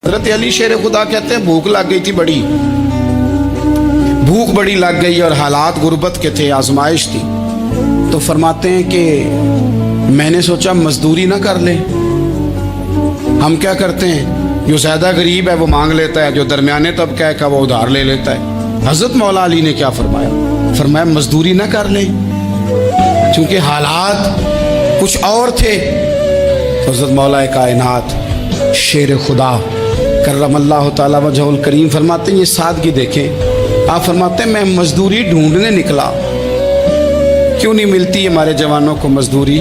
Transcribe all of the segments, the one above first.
हज़रत अली शेर खुदा कहते हैं भूख लग गई थी बड़ी, भूख बड़ी लग गई और हालात गुर्बत के थे, आजमाइश थी। तो फरमाते हैं कि मैंने सोचा मजदूरी ना कर ले। हम क्या करते हैं, जो ज़्यादा गरीब है वो मांग लेता है, जो दरमियाने तबका है का वो उधार ले लेता है। हज़रत मौला अली ने क्या फरमाया, फरमाया मजदूरी ना कर ले, क्योंकि हालात कुछ और थे। हज़रत मौला कायनात शेर खुदा करमल्लाहु ताला वजहुल करीम फरमाते हैं, ये सादगी देखें। आप फरमाते हैं मैं मजदूरी ढूंढने निकला, क्यों नहीं मिलती हमारे जवानों को मजदूरी,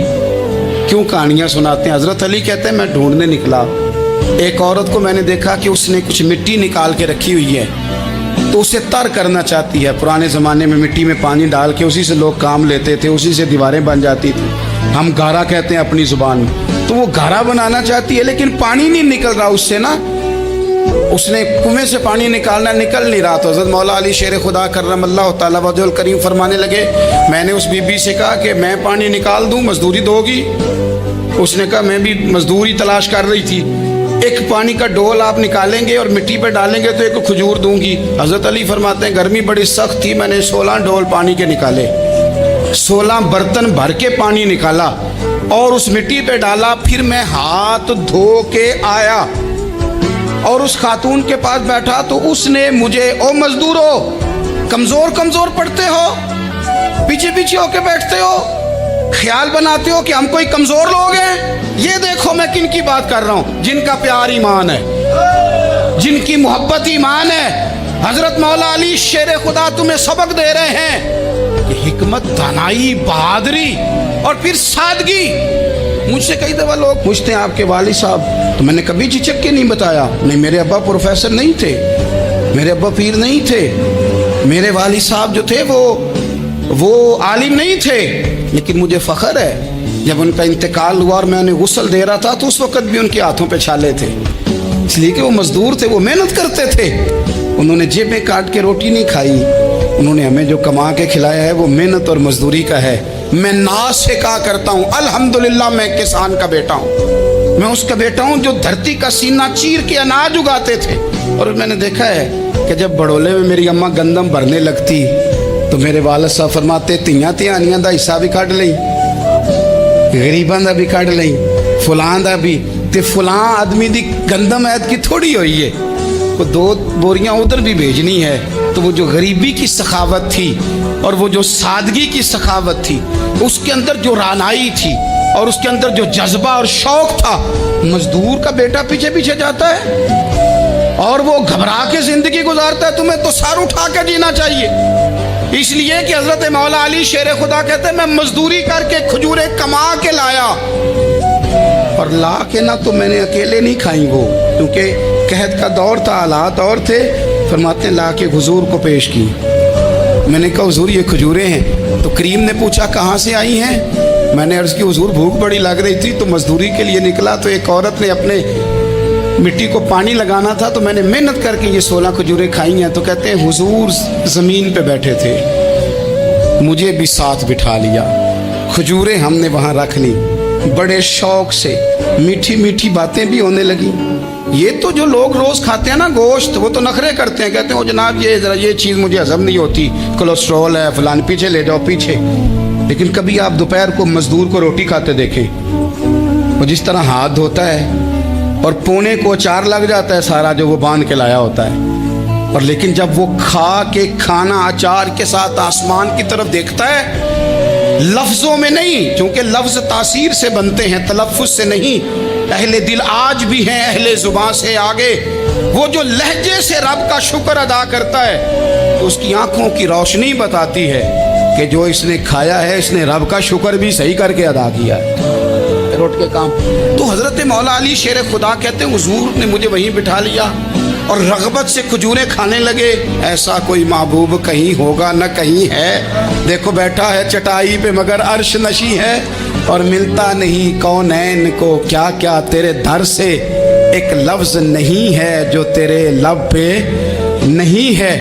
क्यों कहानियाँ सुनाते हैं। हज़रत अली कहते हैं मैं ढूंढने निकला, एक औरत को मैंने देखा कि उसने कुछ मिट्टी निकाल के रखी हुई है, तो उसे तर करना चाहती है। पुराने ज़माने में मिट्टी में पानी डाल के उसी से लोग काम लेते थे, उसी से दीवारें बन जाती थी, हम गारा कहते हैं अपनी ज़ुबान में। तो वो गारा बनाना चाहती है, लेकिन पानी नहीं निकल रहा उससे ना, उसने कुएं से पानी निकालना, निकल नहीं रहा। तो हज़रत मौला अली शेर खुदा करमल्लाहु ताला वजहुल करीम फरमाने लगे, मैंने उस बीबी से कहा कि मैं पानी निकाल दूं, मजदूरी दोगी? उसने कहा मैं भी मजदूरी तलाश कर रही थी, एक पानी का डोल आप निकालेंगे और मिट्टी पे डालेंगे तो एक खजूर दूंगी। हज़रत अली फरमाते हैं गर्मी बड़ी सख्त थी, मैंने 16 डोल पानी के निकाले, 16 बर्तन भर के पानी निकाला और उस मिट्टी पे डाला। फिर मैं हाथ धो के आया और उस खातून के पास बैठा, तो उसने मुझे, ओ मजदूरो कमजोर कमजोर पड़ते हो, पीछे पीछे होके बैठते हो, ख्याल बनाते हो कि हम कोई कमजोर लोग हैं। ये देखो मैं किन की बात कर रहा हूं, जिनका प्यार ईमान है, जिनकी मोहब्बत ईमान है। हजरत मौला अली शेर खुदा तुम्हें सबक दे रहे हैं कि हिकमत, दानाई, बहादुरी और फिर सादगी। मुझसे कई दफा लोग पूछते हैं आपके वालिद साहब, तो मैंने कभी झिझक के नहीं बताया, नहीं मेरे अब्बा प्रोफेसर नहीं थे, मेरे अब्बा पीर नहीं थे, मेरे वालिद साहब जो थे वो आलिम नहीं थे, लेकिन मुझे फ़ख्र है जब उनका इंतकाल हुआ और मैं उन्हें गुस्ल दे रहा था तो उस वक़्त भी उनके हाथों पे छाले थे, इसलिए कि वो मज़दूर थे, वो मेहनत करते थे। उन्होंने जेबें काट के रोटी नहीं खाई, उन्होंने हमें जो कमा के खिलाया है वो मेहनत और मजदूरी का है। मैं नाज से कहा करता हूँ अल्हम्दुलिल्लाह मैं किसान का बेटा हूँ, मैं उसका बेटा हूँ जो धरती का सीना चीर के अनाज उगाते थे। और मैंने देखा है कि जब बड़ोले में मेरी अम्मा गंदम भरने लगती तो मेरे वालिद साहब फरमाते तियां धियानियां दा हिस्सा भी कढ़ लई, गरीबां दा भी कढ़ लई, फुलां दा भी, ते फुलां आदमी दी गंदम ऐद की थोड़ी हुई है, वो 2 बोरियां उधर भी भेजनी है। तो वो जो गरीबी की सखावत थी और वो जो सादगी की सखावत थी, उसके अंदर जो रानाई थी और उसके अंदर जो जज्बा और शौक था, मजदूर का बेटा पीछे पीछे जाता है और वो घबरा के जिंदगी गुजारता है। तुम्हें तो सर उठा के जीना चाहिए, इसलिए कि हजरत मौला अली शेर खुदा कहते हैं मैं मजदूरी करके खजूरें कमा के लाया, और ला के ना तो मैंने अकेले नहीं खाई वो, क्योंकि कहत का दौर था, हालात और थे। फरमाते ला के हुजूर को पेश की, मैंने कहा हुजूर ये खजूरें हैं। तो करीम ने पूछा कहाँ से आई हैं? मैंने अर्ज़ की हुजूर भूख बड़ी लग रही थी तो मजदूरी के लिए निकला, तो एक औरत ने अपने मिट्टी को पानी लगाना था तो मैंने मेहनत करके ये 16 खजूरें खाई हैं। तो कहते हैं हुजूर ज़मीन पे बैठे थे, मुझे भी साथ बिठा लिया, खजूरें हमने वहाँ रख ली, बड़े शौक से मीठी मीठी बातें भी होने लगी। ये तो जो लोग रोज़ खाते हैं ना गोश्त, वो तो नखरे करते हैं, कहते हैं ओ जनाब ये ज़रा ये चीज़ मुझे हज़म नहीं होती, कोलेस्ट्रॉल है फलान, पीछे ले जाओ पीछे। लेकिन कभी आप दोपहर को मजदूर को रोटी खाते देखें, वो जिस तरह हाथ धोता है और पोने को अचार लग जाता है सारा जो वो बांध के लाया होता है, और लेकिन जब वो खा के खाना अचार के साथ आसमान की तरफ देखता है, लफ्ज़ों में नहीं, क्योंकि लफ्ज़ तासीर से बनते हैं, तलफ़्फ़ुज़ से नहीं। अहले दिल आज भी हैं अहले ज़ुबान से आगे, वो जो लहजे से रब का शुक्र अदा करता है तो उसकी आंखों की रोशनी बताती है कि जो इसने खाया है इसने रब का शुक्र भी सही करके अदा किया है, रोट के काम। तो हज़रत मौला अली शेर खुदा कहते हैं हुजूर ने मुझे वहीं बिठा लिया और रग़बत से खजूरें खाने लगे। ऐसा कोई महबूब कहीं होगा न कहीं है, देखो बैठा है चटाई पे मगर अर्श नशी है, और मिलता नहीं कौनैन को क्या क्या तेरे दर से, एक लफ्ज़ नहीं है जो तेरे लब पे नहीं है।